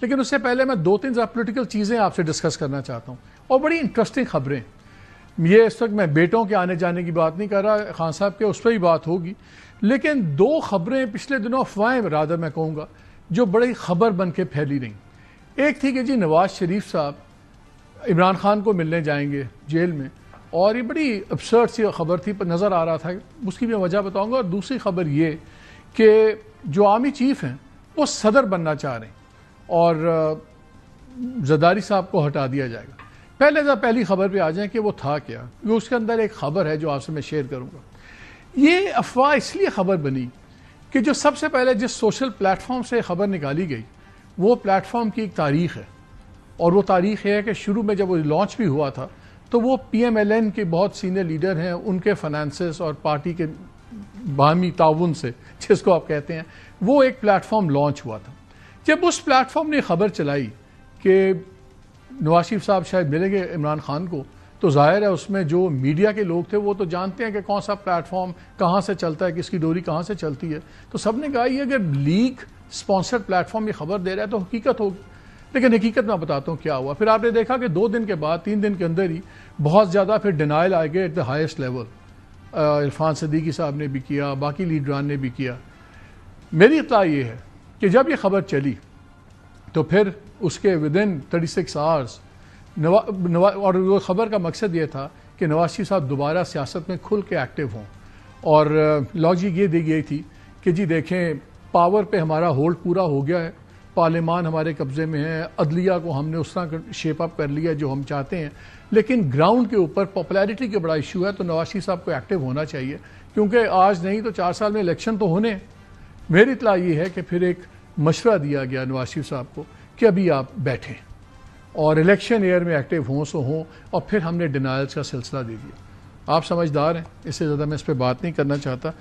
लेकिन उससे पहले मैं दो तीन पॉलिटिकल चीज़ें आपसे डिस्कस करना चाहता हूँ और बड़ी इंटरेस्टिंग खबरें। ये इस वक्त मैं बेटों के आने जाने की बात नहीं कर रहा, खान साहब के उस पर ही बात होगी, लेकिन दो खबरें पिछले दिनों अफवाहें रादर मैं कहूँगा जो बड़ी खबर बन के फैली रहीं। एक थी कि जी नवाज शरीफ साहब इमरान खान को मिलने जाएंगे जेल में, और ये बड़ी absurd सी खबर थी, पर नज़र आ रहा था, उसकी मैं वजह बताऊंगा। और दूसरी खबर ये कि जो आर्मी चीफ हैं वो सदर बनना चाह रहे हैं और जरदारी साहब को हटा दिया जाएगा। पहली खबर पे आ जाए कि वो था क्या, वो उसके अंदर एक खबर है जो आपसे मैं शेयर करूंगा। ये अफवाह इसलिए खबर बनी कि जो सबसे पहले जिस सोशल प्लेटफॉर्म से खबर निकाली गई वो प्लेटफॉर्म की एक तारीख है, और वो तारीख है कि शुरू में जब वो लॉन्च भी हुआ था तो वो PMLN के बहुत सीनियर लीडर हैं, उनके फाइनेंसेस और पार्टी के बाहमी ताउन से, जिसको आप कहते हैं, वो एक प्लेटफॉर्म लॉन्च हुआ था। जब उस प्लेटफॉर्म ने खबर चलाई कि नवाज शरीफ साहब शायद मिलेंगे इमरान खान को, तो जाहिर है उसमें जो मीडिया के लोग थे वो तो जानते हैं कि कौन सा प्लेटफॉर्म कहाँ से चलता है, किसकी डोरी कहाँ से चलती है। तो सबने कहा ये अगर लीग स्पॉन्सर्ड प्लेटफॉर्म ये खबर दे रहा है तो हकीकत होगी। लेकिन हकीकत मैं बताता हूँ क्या हुआ। फिर आपने देखा कि 2 दिन के बाद, 3 दिन के अंदर ही बहुत ज़्यादा फिर डिनाइल आ गए at the highest level. Irfan Siddiqui साहब ने भी किया, बाकी लीडरान ने भी किया। मेरी इत्तला ये है कि जब ये खबर चली तो फिर उसके विदिन 36 आवर्स और वो खबर का मकसद ये था कि नवाज शरीफ साहब दोबारा सियासत में खुल के एक्टिव हों। और लॉजिक ये दी गई थी कि जी देखें, पावर पे हमारा होल्ड पूरा हो गया है, पार्लियामान हमारे कब्जे में है, अदलिया को हमने उस तरह शेप अप कर लिया जो हम चाहते हैं, लेकिन ग्राउंड के ऊपर पॉपुलैरिटी का बड़ा इशू है, तो नवाज शरीफ साहब को एक्टिव होना चाहिए, क्योंकि आज नहीं तो 4 साल में इलेक्शन तो होने। मेरी इत्तला ये है कि फिर एक मशवरा दिया गया नवाज शरीफ साहब को कि अभी आप बैठें और इलेक्शन ईयर में एक्टिव हों सो हों, और फिर हमने डिनायल्स का सिलसिला दे दिया। आप समझदार हैं, इससे ज़्यादा मैं इस पर बात नहीं करना चाहता।